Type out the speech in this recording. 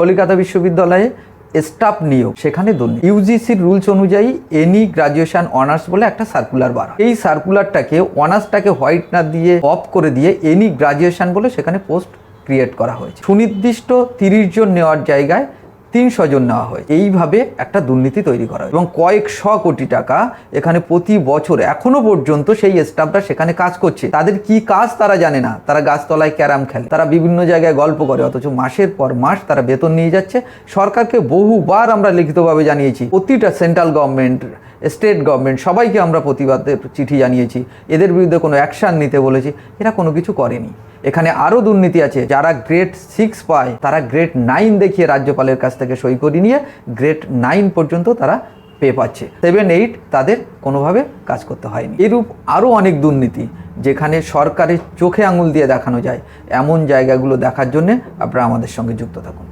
কলকাতা বিশ্ববিদ্যালয়ে স্টাফ নিয়োগ সেখানে দুর্নীতি। ইউজিসির রুলস অনুযায়ী এনি গ্রাজুয়েশন অনার্স বলে একটা সার্কুলার বার, এই সার্কুলারটাকে অনার্সটাকে হোয়াইট না দিয়ে অফ করে দিয়ে এনি গ্রাজুয়েশন বলে সেখানে পোস্ট ক্রিয়েট করা হয়েছে। সুনির্দিষ্ট 30 জন নেওয়ার জায়গায় 300 জন নেওয়া হয়। এইভাবে একটা দুর্নীতি তৈরি করা হয় এবং কয়েকশো কোটি টাকা এখানে প্রতি বছর এখনো পর্যন্ত সেই স্টাফরা সেখানে কাজ করছে। তাদের কি কাজ তারা জানে না। তারা গাছতলায় ক্যারাম খেলে, তারা বিভিন্ন জায়গায় গল্প করে, অথচ মাসের পর মাস তারা বেতন নিয়ে যাচ্ছে। সরকারকে বহুবার আমরা লিখিতভাবে জানিয়েছি, প্রতিটা সেন্ট্রাল গভর্নমেন্ট, স্টেট গভর্নমেন্ট সবাইকে আমরা প্রতিবাদের চিঠি জানিয়েছি, এদের বিরুদ্ধে কোনো অ্যাকশান নিতে বলেছি, এরা কোনো কিছু করেনি। এখানে আরও দুর্নীতি আছে। যারা গ্রেড 6 পায় তারা গ্রেড 9 দেখিয়ে রাজ্যপালের কাছ থেকে সই করে নিয়ে গ্রেড 9 পর্যন্ত তারা পে পাচ্ছে। 7, 8 তাদের কোনোভাবে কাজ করতে হয়নি। এরূপ আরও অনেক দুর্নীতি যেখানে সরকারের চোখে আঙুল দিয়ে দেখানো যায়, এমন জায়গাগুলো দেখার জন্যে আপনারা আমাদের সঙ্গে যুক্ত থাকুন।